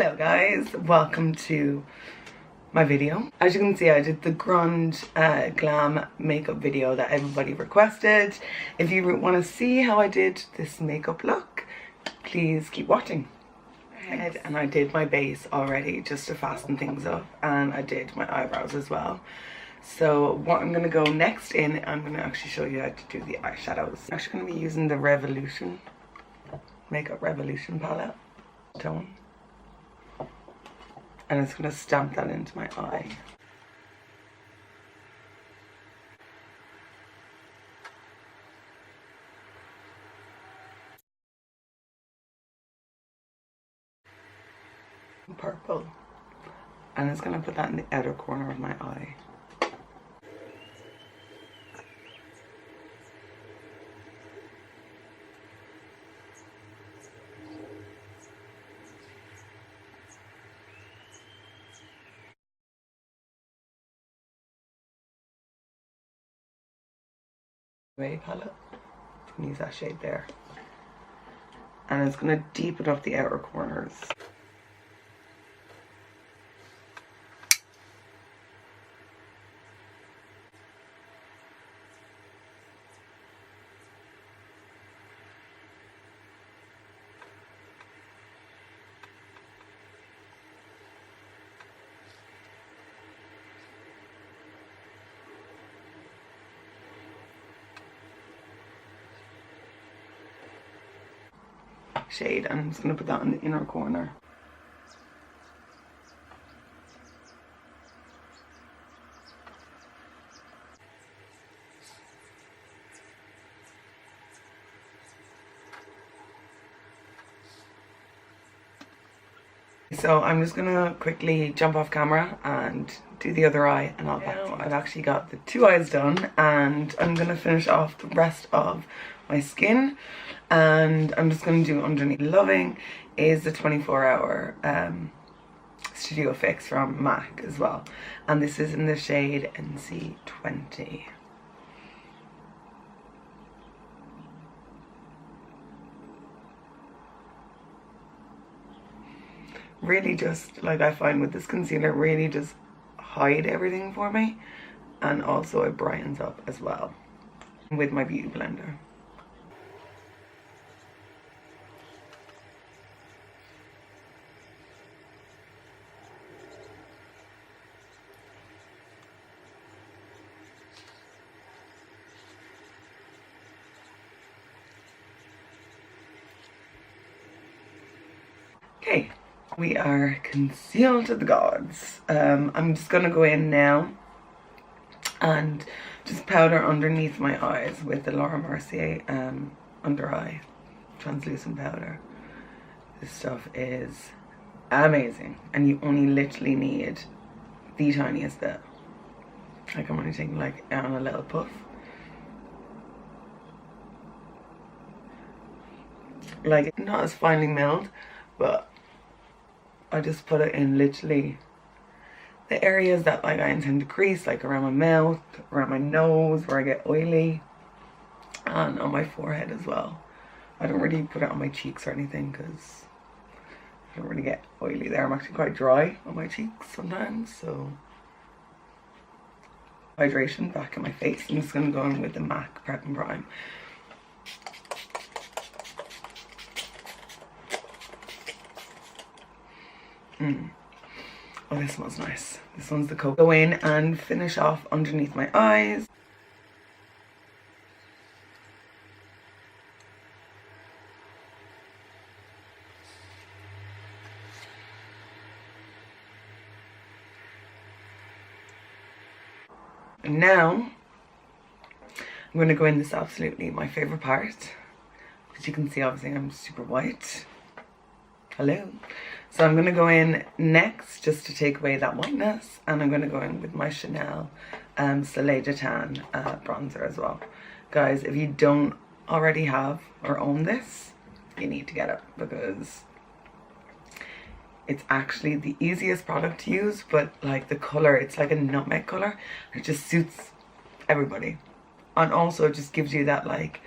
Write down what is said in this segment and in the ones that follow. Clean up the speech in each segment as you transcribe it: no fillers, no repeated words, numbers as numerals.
Hello guys, welcome to my video. As you can see, I did the grunge glam makeup video that everybody requested. If you want to see how I did this makeup look, please keep watching. And I did my base already just to fasten things up, and I did my eyebrows as well. So what I'm going to go next in, I'm going to actually show you how to do the eyeshadows. I'm actually going to be using the Makeup Revolution palette tone, and it's going to stamp that into my eye. Purple, and it's going to put that in the outer corner of my eye. Palette, you can use that shade there, and it's going to deepen up the outer corners. Shade, and I'm just going to put that in the inner corner. So I'm just going to quickly jump off camera and do the other eye, and I'll back to you. I've actually got the two eyes done, and I'm going to finish off the rest of my skin, and I'm just going to do underneath. Loving is the 24-hour Studio Fix from MAC as well, and this is in the shade NC20. Really just, like, I find with this concealer, really just hide everything for me, and also it brightens up as well with my beauty blender. Okay, we are concealed to the gods. I'm just gonna go in now and just powder underneath my eyes with the Laura Mercier under eye translucent powder. This stuff is amazing, and you only literally need the tiniest bit. Like, I'm only taking like on a little puff. Like, not as finely milled, but I just put it in literally the areas that, like, I intend to crease, like around my mouth, around my nose where I get oily, and on my forehead as well. I don't really put it on my cheeks or anything because I don't really get oily there. I'm actually quite dry on my cheeks sometimes, so hydration back in my face. I'm just going to go in with the MAC Prep and Prime. Oh, this smells nice. This one's the cocoa. Go in and finish off underneath my eyes. And now I'm going to go in this absolutely my favorite part, because you can see obviously I'm super white. Hello. So I'm going to go in next just to take away that whiteness, and I'm going to go in with my Chanel Soleil de Tan bronzer as well. Guys, if you don't already have or own this, you need to get it, because it's actually the easiest product to use, but like the color, it's like a nutmeg color. It just suits everybody, and also it just gives you that, like,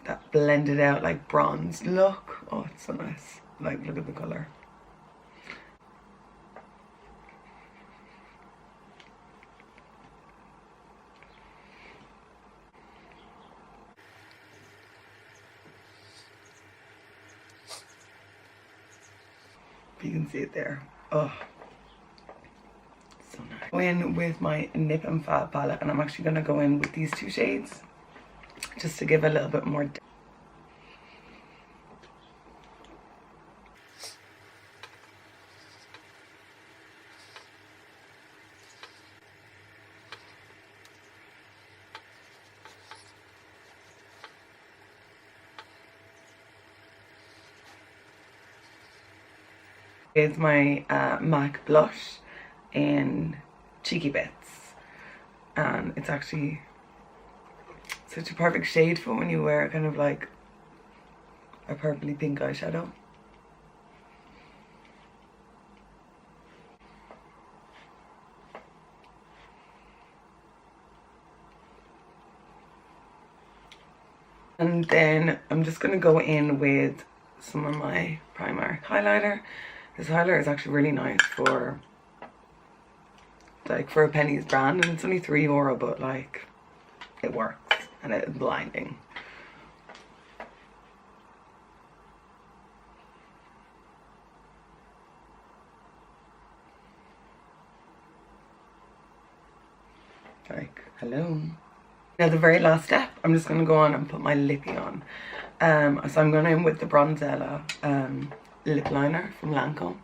that blended out like bronze look. Oh, it's so nice. Like, look at the color. If you can see it there. Oh, so nice. Go in with my Nip and Fat palette, and I'm actually going to go in with these two shades just to give a little bit more depth. Is my MAC blush in Cheeky Bits, and it's actually such a perfect shade for when you wear kind of like a purpley pink eyeshadow. And then I'm just going to go in with some of my Primark highlighter. This highlighter is actually really nice for like for a penny's brand, and it's only €3, but like it works and it's blinding. Like, hello. Now the very last step, I'm just going to go on and put my lippy on. So I'm going in with the Bronzella lip liner from Lancome.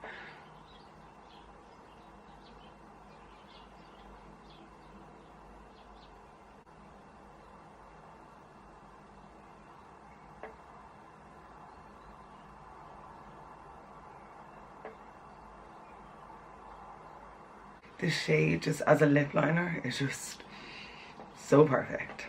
This shade just as a lip liner is just so perfect.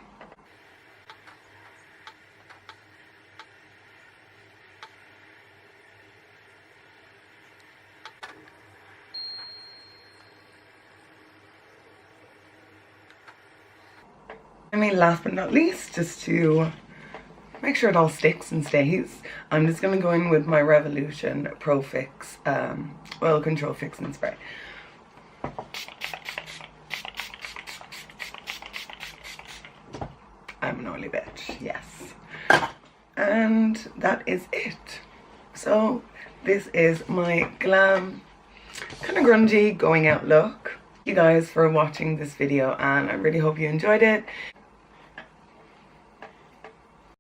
I mean, last but not least, just to make sure it all sticks and stays, I'm just going to go in with my Revolution Pro Fix Oil Control Fixing Spray. I'm an oily bitch, yes. And that is it. So this is my glam, kind of grungy going out look. Thank you guys for watching this video, and I really hope you enjoyed it.